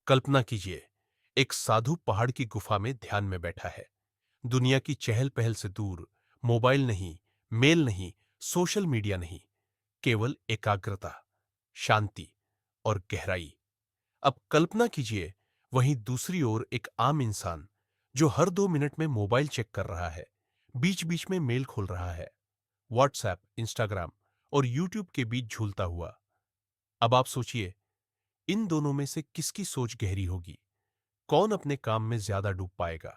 कल्पना कीजिए, एक साधु पहाड़ की गुफा में ध्यान में बैठा है। दुनिया की चहल पहल से दूर, मोबाइल नहीं, मेल नहीं, सोशल मीडिया नहीं, केवल एकाग्रता, शांति और गहराई। अब कल्पना कीजिए, वहीं दूसरी ओर एक आम इंसान जो हर 2 मिनट में मोबाइल चेक कर रहा है, बीच बीच में मेल खोल रहा है, व्हाट्सएप, इंस्टाग्राम और यूट्यूब के बीच झूलता हुआ। अब आप सोचिए, इन दोनों में से किसकी सोच गहरी होगी? कौन अपने काम में ज्यादा डूब पाएगा?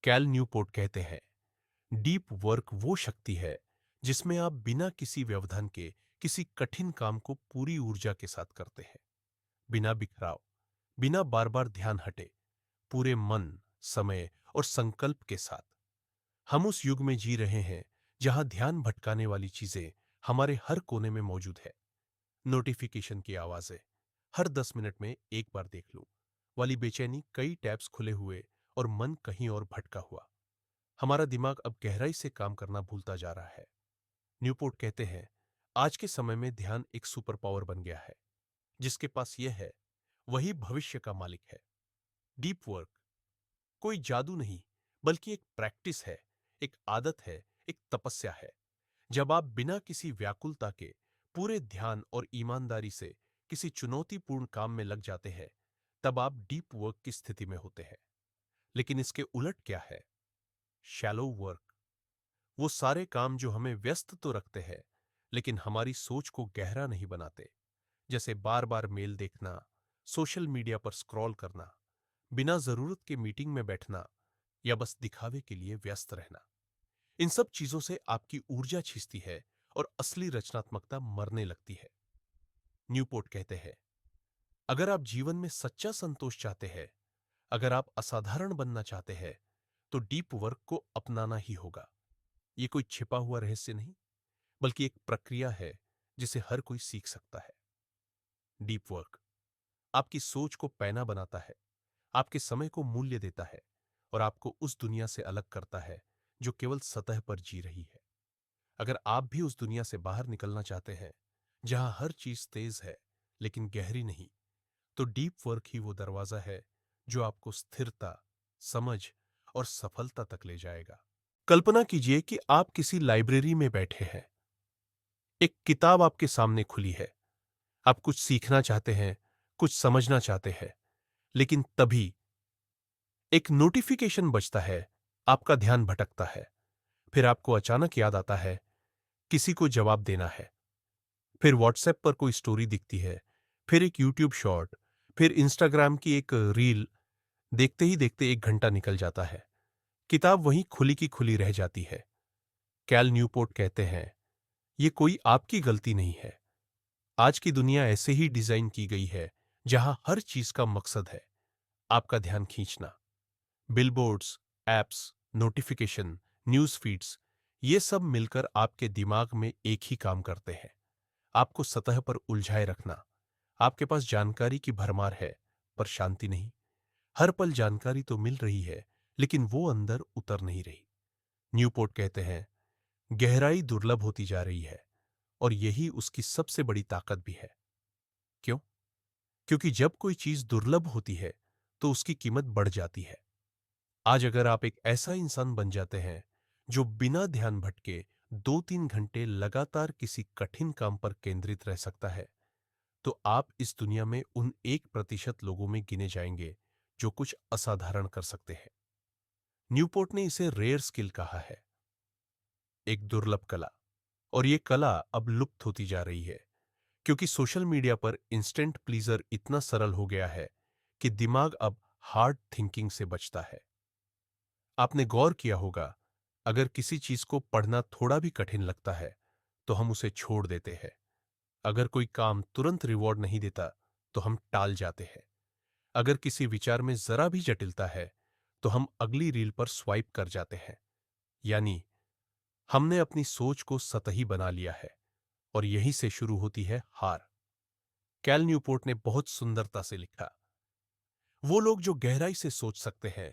कैल न्यूपोर्ट कहते हैं, डीप वर्क वो शक्ति है जिसमें आप बिना किसी व्यवधान के किसी कठिन काम को पूरी ऊर्जा के साथ करते हैं, बिना बिखराव, बिना बार बार ध्यान हटे, पूरे मन, समय और संकल्प के साथ। हम उस युग में जी रहे हैं जहां ध्यान भटकाने वाली चीजें हमारे हर कोने में मौजूद है। नोटिफिकेशन की आवाजें, हर 10 मिनट में एक बार देख लूं वाली बेचैनी, कई टैब्स खुले हुए और मन कहीं और भटका हुआ। हमारा दिमाग अब गहराई से काम करना भूलता जा रहा है। न्यूपोर्ट कहते हैं, आज के समय में ध्यान एक सुपर पावर बन गया है। जिसके पास यह है, वही भविष्य का मालिक है। डीप वर्क कोई जादू नहीं, बल्कि एक प्रैक्टिस है, एक आदत है, एक तपस्या है। जब आप बिना किसी व्याकुलता के पूरे ध्यान और ईमानदारी से किसी चुनौतीपूर्ण काम में लग जाते हैं, तब आप डीप वर्क की स्थिति में होते हैं। लेकिन इसके उलट क्या है? शैलो वर्क, वो सारे काम जो हमें व्यस्त तो रखते हैं, लेकिन हमारी सोच को गहरा नहीं बनाते। जैसे बार बार मेल देखना, सोशल मीडिया पर स्क्रॉल करना, बिना जरूरत के मीटिंग में बैठना या बस दिखावे के लिए व्यस्त रहना। इन सब चीजों से आपकी ऊर्जा छिसती है और असली रचनात्मकता मरने लगती है। न्यूपोर्ट कहते हैं, अगर आप जीवन में सच्चा संतोष चाहते हैं, अगर आप असाधारण बनना चाहते हैं, तो डीप वर्क को अपनाना ही होगा। ये कोई छिपा हुआ रहस्य नहीं, बल्कि एक प्रक्रिया है जिसे हर कोई सीख सकता है। डीप वर्क आपकी सोच को पैना बनाता है, आपके समय को मूल्य देता है और आपको उस दुनिया से अलग करता है जो केवल सतह पर जी रही है। अगर आप भी उस दुनिया से बाहर निकलना चाहते हैं जहां हर चीज तेज है लेकिन गहरी नहीं, तो डीप वर्क ही वो दरवाजा है जो आपको स्थिरता, समझ और सफलता तक ले जाएगा। कल्पना कीजिए कि आप किसी लाइब्रेरी में बैठे हैं। एक किताब आपके सामने खुली है। आप कुछ सीखना चाहते हैं, कुछ समझना चाहते हैं, लेकिन तभी एक नोटिफिकेशन बजता है, आपका ध्यान भटकता है। फिर आपको अचानक याद आता है, किसी को जवाब देना है। फिर व्हाट्सएप पर कोई स्टोरी दिखती है, फिर एक यूट्यूब शॉर्ट, फिर इंस्टाग्राम की एक रील। देखते ही देखते 1 घंटा निकल जाता है। किताब वहीं खुली की खुली रह जाती है। कैल न्यूपोर्ट कहते हैं, ये कोई आपकी गलती नहीं है। आज की दुनिया ऐसे ही डिजाइन की गई है, जहां हर चीज का मकसद है आपका ध्यान खींचना। Billboards, apps, notification, news feeds, ये सब मिलकर आपके दिमाग में एक ही काम करते हैं, आपको सतह पर उलझाए रखना। आपके पास जानकारी की भरमार है, पर शांति नहीं। हर पल जानकारी तो मिल रही है, लेकिन वो अंदर उतर नहीं रही। न्यूपोर्ट कहते हैं, गहराई दुर्लभ होती जा रही है और यही उसकी सबसे बड़ी ताकत भी है। क्यों? क्योंकि जब कोई चीज दुर्लभ होती है, तो उसकी कीमत बढ़ जाती है। आज अगर आप एक ऐसा इंसान बन जाते हैं जो बिना ध्यान भटके 2-3 घंटे लगातार किसी कठिन काम पर केंद्रित रह सकता है, तो आप इस दुनिया में उन 1% लोगों में गिने जाएंगे जो कुछ असाधारण कर सकते हैं। न्यूपोर्ट ने इसे रेयर स्किल कहा है, एक दुर्लभ कला। और ये कला अब लुप्त होती जा रही है, क्योंकि सोशल मीडिया पर इंस्टेंट प्लीजर इतना सरल हो गया है कि दिमाग अब हार्ड थिंकिंग से बचता है। आपने गौर किया होगा, अगर किसी चीज को पढ़ना थोड़ा भी कठिन लगता है, तो हम उसे छोड़ देते हैं। अगर कोई काम तुरंत रिवॉर्ड नहीं देता, तो हम टाल जाते हैं। अगर किसी विचार में जरा भी जटिलता है, तो हम अगली रील पर स्वाइप कर जाते हैं। यानी हमने अपनी सोच को सतही बना लिया है, और यहीं से शुरू होती है हार। कैल न्यूपोर्ट ने बहुत सुंदरता से लिखा, वो लोग जो गहराई से सोच सकते हैं,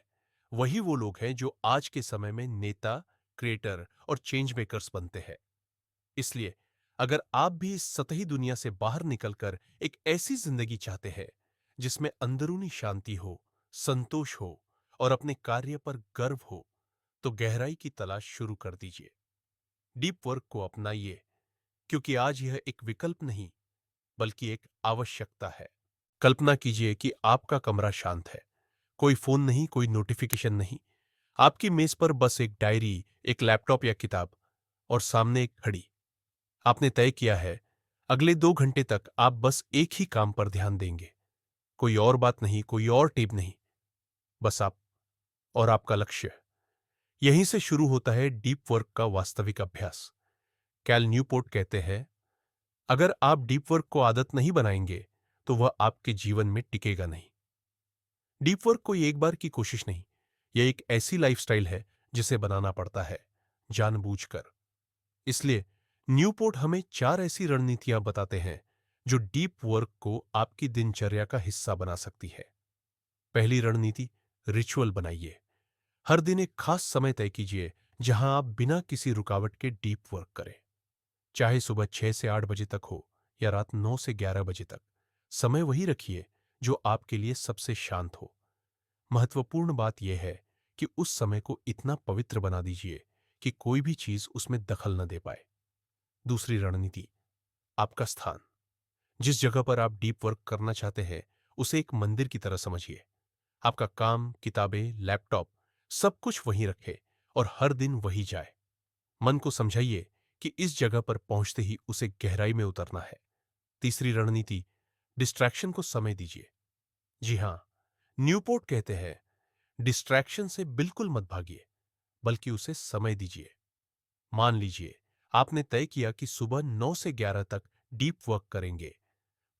वही वो लोग हैं जो आज के समय में नेता, क्रिएटर और चेंज मेकर्स बनते हैं। इसलिए अगर आप भी इस सतही दुनिया से बाहर निकलकर एक ऐसी जिंदगी चाहते हैं जिसमें अंदरूनी शांति हो, संतोष हो और अपने कार्य पर गर्व हो, तो गहराई की तलाश शुरू कर दीजिए। डीप वर्क को अपनाइए, क्योंकि आज यह एक विकल्प नहीं, बल्कि एक आवश्यकता है। कल्पना कीजिए कि आपका कमरा शांत है, कोई फोन नहीं, कोई नोटिफिकेशन नहीं। आपकी मेज पर बस एक डायरी, एक लैपटॉप या किताब और सामने एक घड़ी। आपने तय किया है, अगले 2 घंटे तक आप बस एक ही काम पर ध्यान देंगे। कोई और बात नहीं, कोई और टेप नहीं, बस आप और आपका लक्ष्य। यहीं से शुरू होता है डीप वर्क का वास्तविक अभ्यास। कैल न्यूपोर्ट कहते हैं, अगर आप डीप वर्क को आदत नहीं बनाएंगे, तो वह आपके जीवन में टिकेगा नहीं। डीप वर्क कोई एक बार की कोशिश नहीं, यह एक ऐसी लाइफस्टाइल है जिसे बनाना पड़ता है, जानबूझकर। इसलिए न्यूपोर्ट हमें 4 ऐसी रणनीतियां बताते हैं जो डीप वर्क को आपकी दिनचर्या का हिस्सा बना सकती है। पहली रणनीति, रिचुअल बनाइए। हर दिन एक खास समय तय कीजिए जहां आप बिना किसी रुकावट के डीप वर्क करें। चाहे सुबह 6 से 8 बजे तक हो या रात 9 से 11 बजे तक, समय वही रखिए जो आपके लिए सबसे शांत हो। महत्वपूर्ण बात यह है कि उस समय को इतना पवित्र बना दीजिए कि कोई भी चीज उसमें दखल न दे पाए। दूसरी रणनीति, आपका स्थान। जिस जगह पर आप डीप वर्क करना चाहते हैं, उसे एक मंदिर की तरह समझिए। आपका काम, किताबें, लैपटॉप, सब कुछ वहीं रखें और हर दिन वहीं जाए। मन को समझाइए कि इस जगह पर पहुंचते ही उसे गहराई में उतरना है। तीसरी रणनीति, डिस्ट्रैक्शन को समय दीजिए। जी हां, न्यूपोर्ट कहते हैं, डिस्ट्रैक्शन से बिल्कुल मत भागिए, बल्कि उसे समय दीजिए। मान लीजिए आपने तय किया कि सुबह 9 से 11 तक डीप वर्क करेंगे,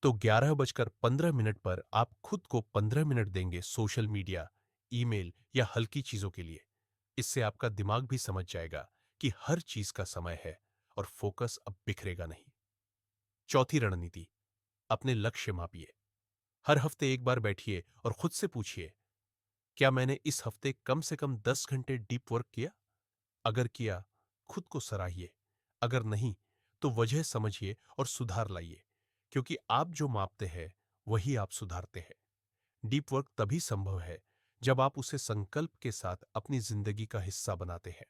तो 11:15 पर आप खुद को 15 मिनट देंगे सोशल मीडिया, ईमेल या हल्की चीजों के लिए। इससे आपका दिमाग भी समझ जाएगा कि हर चीज का समय है और फोकस अब बिखरेगा नहीं। चौथी रणनीति, अपने लक्ष्य मापिए। हर हफ्ते एक बार बैठिए और खुद से पूछिए, क्या मैंने इस हफ्ते कम से कम 10 घंटे डीप वर्क किया? अगर किया, खुद को सराहिए। अगर नहीं, तो वजह समझिए और सुधार लाइए, क्योंकि आप जो मापते हैं वही आप सुधारते हैं। डीप वर्क तभी संभव है जब आप उसे संकल्प के साथ अपनी जिंदगी का हिस्सा बनाते हैं।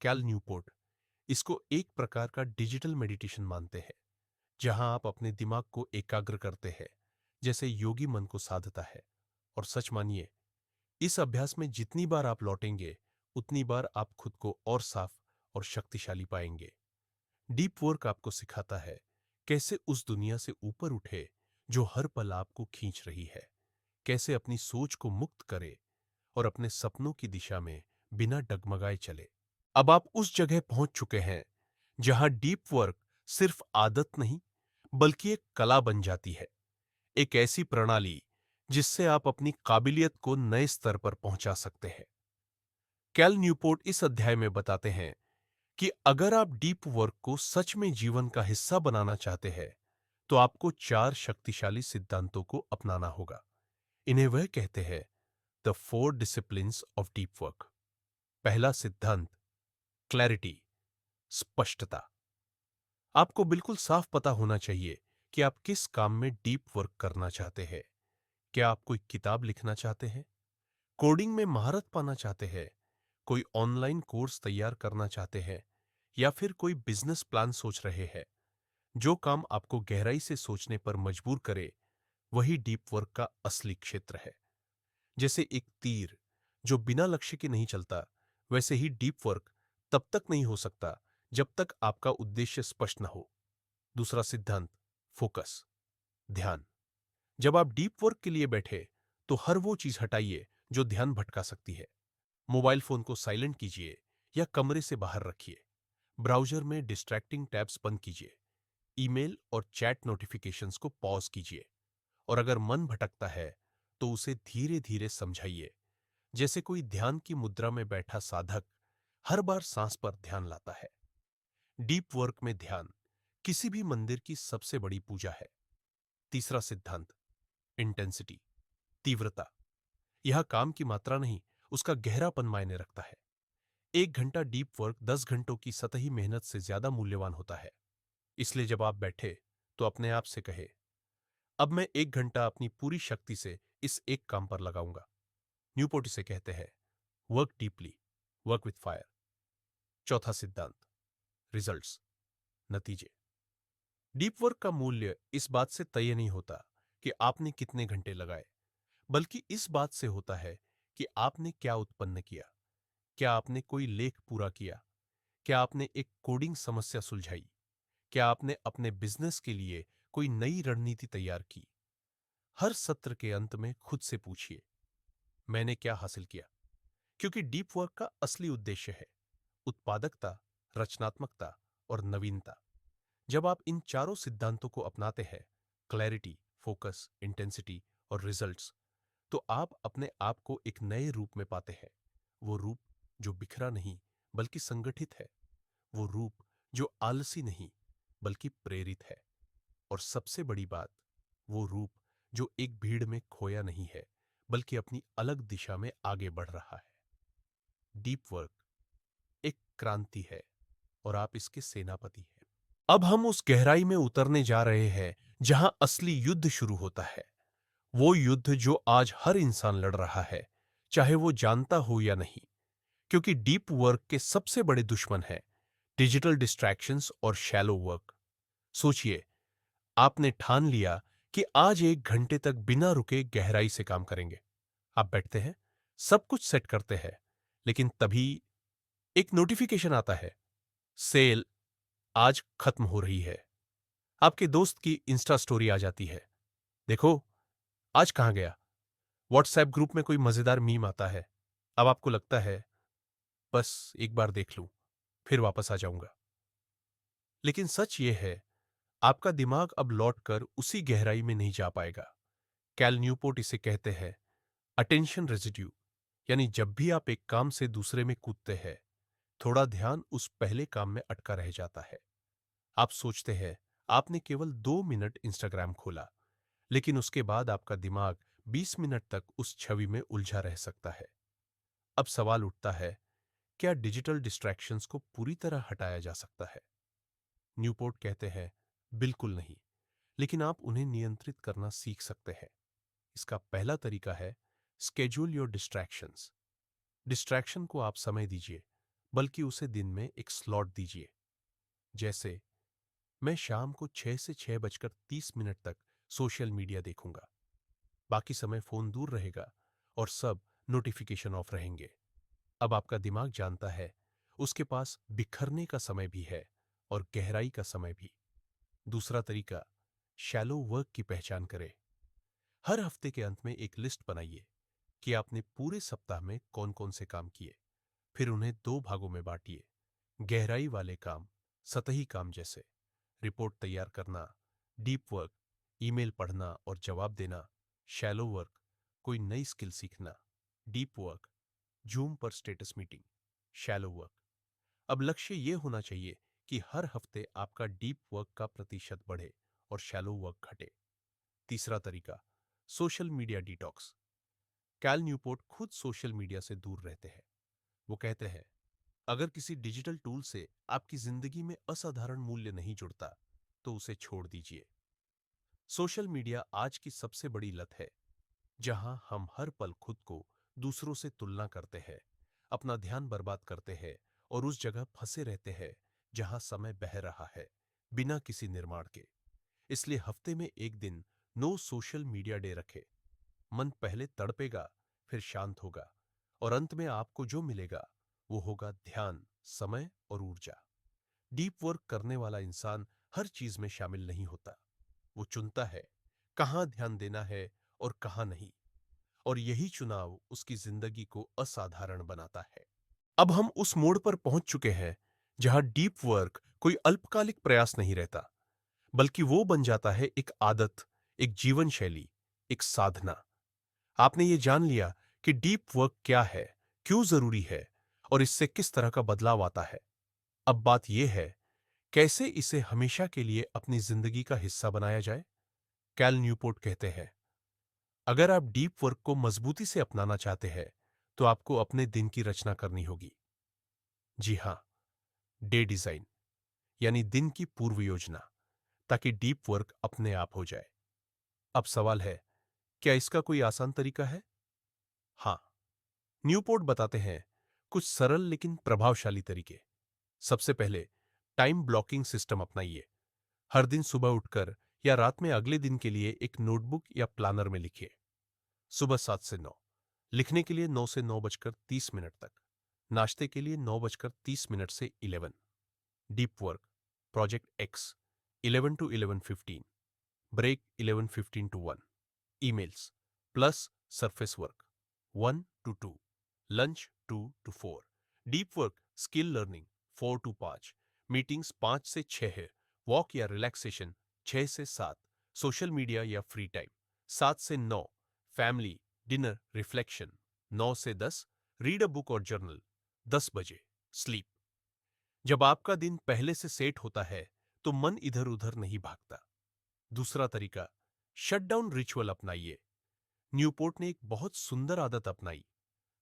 कैल न्यूपोर्ट इसको एक प्रकार का डिजिटल मेडिटेशन मानते हैं, जहां आप अपने दिमाग को एकाग्र करते हैं, जैसे योगी मन को साधता है। और सच मानिए, इस अभ्यास में जितनी बार आप लौटेंगे, उतनी बार आप खुद को और साफ और शक्तिशाली पाएंगे। डीप वर्क आपको सिखाता है कैसे उस दुनिया से ऊपर उठे जो हर पल आपको खींच रही है, कैसे अपनी सोच को मुक्त करे और अपने सपनों की दिशा में बिना डगमगाए चले। अब आप उस जगह पहुंच चुके हैं जहां डीप वर्क सिर्फ आदत नहीं, बल्कि एक कला बन जाती है, एक ऐसी प्रणाली जिससे आप अपनी काबिलियत को नए स्तर पर पहुंचा सकते हैं। कैल न्यूपोर्ट इस अध्याय में बताते हैं कि अगर आप डीप वर्क को सच में जीवन का हिस्सा बनाना चाहते हैं, तो आपको 4 शक्तिशाली सिद्धांतों को अपनाना होगा। इन्हें वह कहते हैं the 4 disciplines of deep work. पहला सिद्धांत, क्लैरिटी, स्पष्टता। आपको बिल्कुल साफ पता होना चाहिए कि आप किस काम में डीप वर्क करना चाहते हैं। क्या आप कोई किताब लिखना चाहते हैं, कोडिंग में महारत पाना चाहते हैं, कोई ऑनलाइन कोर्स तैयार करना चाहते हैं, या फिर कोई बिजनेस प्लान सोच रहे हैं? जो काम आपको गहराई से सोचने पर मजबूर करे, वही डीप वर्क का असली क्षेत्र है। जैसे एक तीर जो बिना लक्ष्य के नहीं चलता, वैसे ही डीप वर्क तब तक नहीं हो सकता जब तक आपका उद्देश्य स्पष्ट न हो। दूसरा सिद्धांत, फोकस, ध्यान। जब आप डीप वर्क के लिए बैठे, तो हर वो चीज हटाइए जो ध्यान भटका सकती है। मोबाइल फोन को साइलेंट कीजिए या कमरे से बाहर रखिए। ब्राउजर में डिस्ट्रैक्टिंग टैब्स बंद कीजिए। ईमेल और चैट नोटिफिकेशंस को पॉज कीजिए। और अगर मन भटकता है, तो उसे धीरे धीरे समझाइए, जैसे कोई ध्यान की मुद्रा में बैठा साधक हर बार सांस पर ध्यान लाता है। डीप वर्क में ध्यान किसी भी मंदिर की सबसे बड़ी पूजा है। तीसरा सिद्धांत, इंटेंसिटी, तीव्रता। यह काम की मात्रा नहीं, उसका गहरापन मायने रखता है। 1 घंटा डीप वर्क 10 घंटों की सतही मेहनत से ज्यादा मूल्यवान होता है। इसलिए जब आप बैठे, तो अपने आप से कहे, अब मैं 1 घंटा अपनी पूरी शक्ति से इस एक काम पर लगाऊंगा। न्यूपोर्ट इसे कहते हैं work deeply, work with fire. चौथा सिद्धांत, रिजल्ट्स, नतीजे। डीप वर्क का मूल्य इस बात से तय नहीं होता कि आपने कितने घंटे लगाए, बल्कि इस बात से होता है कि आपने क्या उत्पन्न किया। क्या आपने कोई लेख पूरा किया? क्या आपने एक कोडिंग समस्या सुलझाई? क्या आपने अपने बिजनेस के लिए कोई नई रणनीति तैयार की? हर सत्र के अंत में खुद से पूछिए, मैंने क्या हासिल किया? क्योंकि डीप वर्क का असली उद्देश्य है उत्पादकता, रचनात्मकता और नवीनता। जब आप इन चारों सिद्धांतों को अपनाते हैं, क्लैरिटी, फोकस, इंटेंसिटी और रिजल्ट्स, तो आप अपने आप को एक नए रूप में पाते हैं। वो रूप जो बिखरा नहीं बल्कि संगठित है। वो रूप जो आलसी नहीं बल्कि प्रेरित है। और सबसे बड़ी बात, वो रूप जो एक भीड़ में खोया नहीं है बल्कि अपनी अलग दिशा में आगे बढ़ रहा है। डीप वर्क एक क्रांति है और आप इसके सेनापति हैं। अब हम उस गहराई में उतरने जा रहे हैं जहां असली युद्ध शुरू होता है। वो युद्ध जो आज हर इंसान लड़ रहा है, चाहे वो जानता हो या नहीं। क्योंकि डीप वर्क के सबसे बड़े दुश्मन हैं डिजिटल डिस्ट्रैक्शंस और शैलो वर्क। सोचिए, आपने ठान लिया कि आज 1 घंटे तक बिना रुके गहराई से काम करेंगे। आप बैठते हैं, सब कुछ सेट करते हैं, लेकिन तभी एक नोटिफिकेशन आता है, सेल आज खत्म हो रही है। आपके दोस्त की इंस्टा स्टोरी आ जाती है, देखो आज कहां गया। व्हाट्सएप ग्रुप में कोई मजेदार मीम आता है। अब आपको लगता है बस एक बार देख लूं, फिर वापस आ जाऊंगा। लेकिन सच यह है, आपका दिमाग अब लौटकर उसी गहराई में नहीं जा पाएगा। कैल न्यूपोर्ट इसे कहते हैं अटेंशन रेजिड्यू। यानी जब भी आप एक काम से दूसरे में कूदते हैं, थोड़ा ध्यान उस पहले काम में अटका रह जाता है। आप सोचते हैं आपने केवल 2 मिनट इंस्टाग्राम खोला, लेकिन उसके बाद आपका दिमाग 20 मिनट तक उस छवि में उलझा रह सकता है। अब सवाल उठता है, क्या डिजिटल डिस्ट्रैक्शंस को पूरी तरह हटाया जा सकता है? न्यूपोर्ट कहते हैं बिल्कुल नहीं, लेकिन आप उन्हें नियंत्रित करना सीख सकते हैं। इसका पहला तरीका है स्केड्यूल योर डिस्ट्रैक्शंस। डिस्ट्रैक्शन को आप समय दीजिए, बल्कि उसे दिन में एक स्लॉट दीजिए। जैसे, मैं शाम को 6 से 6:30 तक सोशल मीडिया देखूंगा। बाकी समय फोन दूर रहेगा और सब नोटिफिकेशन ऑफ रहेंगे। अब आपका दिमाग जानता है उसके पास बिखरने का समय भी है और गहराई का समय भी। दूसरा तरीका, शैलो वर्क की पहचान करें। हर हफ्ते के अंत में एक लिस्ट बनाइए कि आपने पूरे सप्ताह में कौन कौन से काम किए। फिर उन्हें 2 भागों में बांटिए। गहराई वाले काम, सतही काम जैसे रिपोर्ट तैयार करना, डीप वर्क, ईमेल पढ़ना और जवाब देना। शैलो वर्क, कोई नई स्किल सीखना। डीप वर्क, जूम पर स्टेटस मीटिंग। Shallow work. अब लक्ष्य यह होना चाहिए कि हर हफ्ते आपका डीप वर्क का प्रतिशत बढ़े और शैलो वर्क घटे। तीसरा तरीका, social media detox. Cal Newport खुद सोशल मीडिया से दूर रहते हैं। वो कहते हैं, अगर किसी डिजिटल टूल से आपकी जिंदगी में असाधारण मूल्य नहीं जुड़ता, तो उसे छोड़ दीजिए। सोशल मीडिया आज की सबसे बड़ी लत है, जहां हम हर पल खुद को दूसरों से तुलना करते हैं, अपना ध्यान बर्बाद करते हैं और उस जगह फंसे रहते हैं जहां समय बह रहा है, बिना किसी निर्माण के। इसलिए हफ्ते में एक दिन नो सोशल मीडिया डे रखें। मन पहले तड़पेगा, फिर शांत होगा, और अंत में आपको जो मिलेगा वो होगा ध्यान, समय और ऊर्जा। डीप वर्क करने वाला इंसान हर चीज में शामिल नहीं होता। वो चुनता है कहां ध्यान देना है और कहां नहीं, और यही चुनाव उसकी जिंदगी को असाधारण बनाता है। अब हम उस मोड़ पर पहुंच चुके हैं जहां डीप वर्क कोई अल्पकालिक प्रयास नहीं रहता, बल्कि वो बन जाता है एक आदत, एक जीवन शैली, एक साधना। आपने ये जान लिया कि डीप वर्क क्या है, क्यों जरूरी है और इससे किस तरह का बदलाव आता है। अब बात यह है, कैसे इसे हमेशा के लिए अपनी जिंदगी का हिस्सा बनाया जाए। कैल न्यूपोर्ट कहते हैं, अगर आप डीप वर्क को मजबूती से अपनाना चाहते हैं, तो आपको अपने दिन की रचना करनी होगी। जी हां, डे डिजाइन, यानी दिन की पूर्व योजना, ताकि डीप वर्क अपने आप हो जाए। अब सवाल है, क्या इसका कोई आसान तरीका है? हाँ, न्यूपोर्ट बताते हैं कुछ सरल लेकिन प्रभावशाली तरीके। सबसे पहले, टाइम ब्लॉकिंग सिस्टम अपनाइए। हर दिन सुबह उठकर या रात में अगले दिन के लिए एक नोटबुक या प्लानर में लिखिए। सुबह 7 से 9, लिखने के लिए 9 से 9 बजकर 30 मिनट तक, नाश्ते के लिए 9 बजकर 30 मिनट से 11, deep work, project X 11 to 11:15, break 11:15 to 1, emails plus surface work 1 to 2, lunch 2 to 4, deep work skill learning 4 to 5, meetings 5 से 6 है, वॉक या रिलैक्सेशन 6 से 7, सोशल मीडिया या फ्री टाइम 7 से 9, फैमिली डिनर रिफ्लेक्शन 9 से 10, रीड अ बुक और journal 10 बजे, sleep. जब आपका दिन पहले से सेट होता है तो मन इधर उधर नहीं भागता। दूसरा तरीका, शटडाउन रिचुअल अपनाइए। न्यूपोर्ट ने एक बहुत सुंदर आदत अपनाई।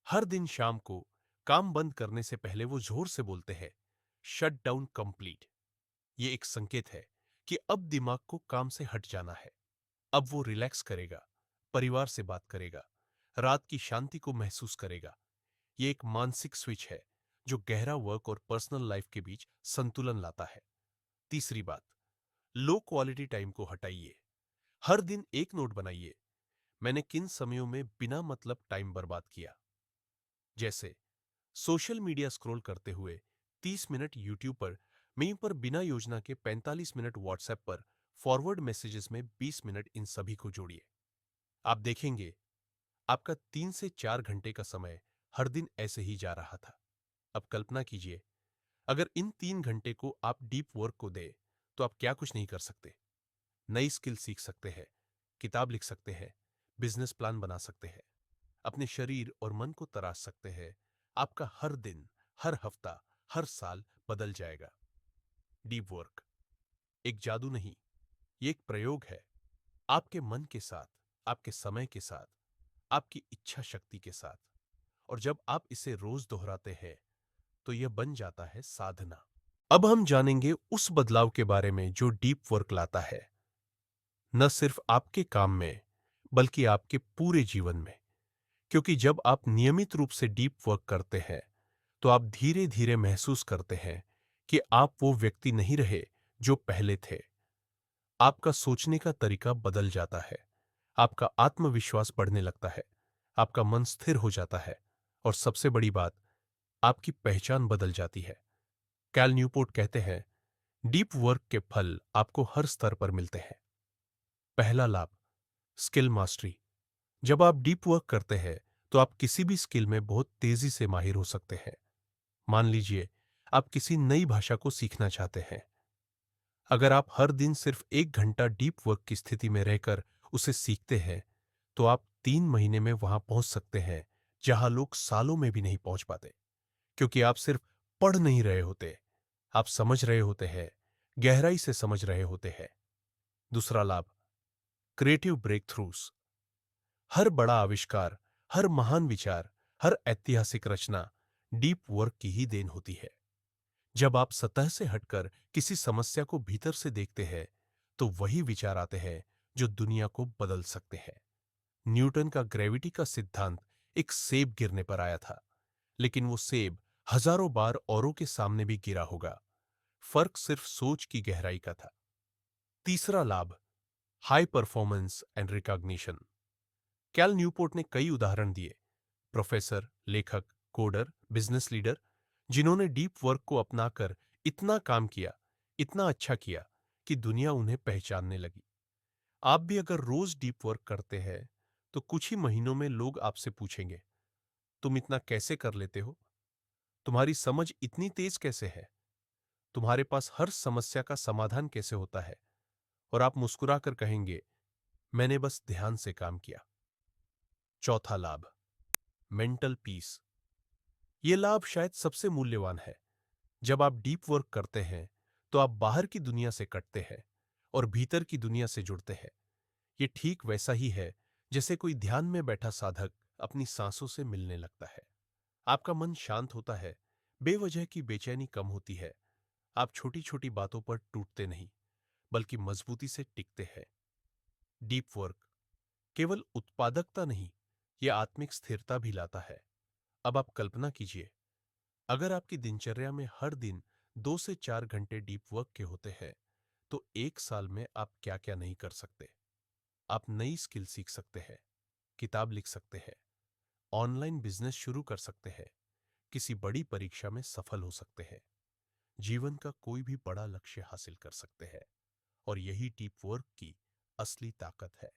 हर दिन शाम को काम बंद करने से पहले वो जोर से बोलते हैं, शट डाउन कंप्लीट। ये एक संकेत है कि अब दिमाग को काम से हट जाना है। अब वो रिलैक्स करेगा, परिवार से बात करेगा, रात की शांति को महसूस करेगा। ये एक मानसिक स्विच है जो गहरा वर्क और पर्सनल लाइफ के बीच संतुलन लाता है। तीसरी बात, लो क्वालिटी टाइम को हटाइए। हर दिन एक नोट बनाइए, मैंने किन समयों में बिना मतलब टाइम बर्बाद किया। जैसे सोशल मीडिया स्क्रॉल करते हुए 30 मिनट यूट्यूब पर, मेल पर बिना योजना के 45 मिनट व्हाट्सएप पर, फॉरवर्ड मैसेजेस में 20 मिनट, इन सभी को जोड़िए। आप देखेंगे आपका 3 से 4 घंटे का समय हर दिन ऐसे ही जा रहा था। अब कल्पना कीजिए, अगर इन 3 घंटे को आप डीप वर्क को दे तो आप क्या कुछ नहीं कर सकते। नई स्किल सीख सकते हैं, किताब लिख सकते हैं, बिजनेस प्लान बना सकते हैं, अपने शरीर और मन को तराश सकते हैं। आपका हर दिन, हर हफ्ता, हर साल बदल जाएगा। डीप वर्क एक जादू नहीं, ये एक प्रयोग है। आपके मन के साथ, आपके समय के साथ, आपकी इच्छा शक्ति के साथ। और जब आप इसे रोज दोहराते हैं तो यह बन जाता है साधना। अब हम जानेंगे उस बदलाव के बारे में जो डीप वर्क लाता है, न सिर्फ आपके काम में बल्कि आपके पूरे जीवन में। क्योंकि जब आप नियमित रूप से डीप वर्क करते हैं तो आप धीरे धीरे महसूस करते हैं कि आप वो व्यक्ति नहीं रहे जो पहले थे। आपका सोचने का तरीका बदल जाता है, आपका आत्मविश्वास बढ़ने लगता है, आपका मन स्थिर हो जाता है, और सबसे बड़ी बात, आपकी पहचान बदल जाती है। कैल न्यूपोर्ट कहते हैं, डीप वर्क के फल आपको हर स्तर पर मिलते हैं। पहला लाभ, स्किल मास्टरी। जब आप डीप वर्क करते हैं तो आप किसी भी स्किल में बहुत तेजी से माहिर हो सकते हैं। मान लीजिए आप किसी नई भाषा को सीखना चाहते हैं। अगर आप हर दिन सिर्फ 1 घंटा डीप वर्क की स्थिति में रहकर उसे सीखते हैं तो आप 3 महीने में वहां पहुंच सकते हैं जहां लोग सालों में भी नहीं पहुंच पाते। क्योंकि आप सिर्फ पढ़ नहीं रहे होते, आप समझ रहे होते हैं, गहराई से समझ रहे होते हैं। दूसरा लाभ, क्रिएटिव ब्रेक थ्रूस। हर बड़ा आविष्कार, हर महान विचार, हर ऐतिहासिक रचना डीप वर्क की ही देन होती है। जब आप सतह से हटकर किसी समस्या को भीतर से देखते हैं तो वही विचार आते हैं जो दुनिया को बदल सकते हैं। न्यूटन का ग्रेविटी का सिद्धांत एक सेब गिरने पर आया था, लेकिन वो सेब हजारों बार औरों के सामने भी गिरा होगा। फर्क सिर्फ सोच की गहराई का था। तीसरा लाभ, high performance and recognition. Cal Newport ने कई उदाहरण दिए, प्रोफेसर, लेखक, कोडर, बिजनेस लीडर, जिन्होंने डीप वर्क को अपनाकर इतना काम किया, इतना अच्छा किया कि दुनिया उन्हें पहचानने लगी। आप भी अगर रोज डीप वर्क करते हैं तो कुछ ही महीनों में लोग आपसे पूछेंगे, तुम इतना कैसे कर लेते हो? तुम्हारी समझ इतनी तेज कैसे है? तुम्हारे पास हर समस्या का समाधान कैसे होता है? और आप मुस्कुराकर कहेंगे, मैंने बस ध्यान से काम किया। चौथा लाभ, मेंटल पीस। यह लाभ शायद सबसे मूल्यवान है। जब आप डीप वर्क करते हैं तो आप बाहर की दुनिया से कटते हैं और भीतर की दुनिया से जुड़ते हैं। यह ठीक वैसा ही है जैसे कोई ध्यान में बैठा साधक अपनी सांसों से मिलने लगता है। आपका मन शांत होता है, बेवजह की बेचैनी कम होती है। आप छोटी छोटी बातों पर टूटते नहीं, बल्कि मजबूती से टिकते हैं। डीप वर्क केवल उत्पादकता नहीं, यह आत्मिक स्थिरता भी लाता है। अब आप कल्पना कीजिए, अगर आपकी दिनचर्या में हर दिन 2 से 4 घंटे डीप वर्क के होते हैं, तो 1 साल में आप क्या क्या नहीं कर सकते। आप नई स्किल सीख सकते हैं, किताब लिख सकते हैं, ऑनलाइन बिजनेस शुरू कर सकते हैं, किसी बड़ी परीक्षा में सफल हो सकते हैं, जीवन का कोई भी बड़ा लक्ष्य हासिल कर सकते हैं। और यही डीप वर्क की असली ताकत है।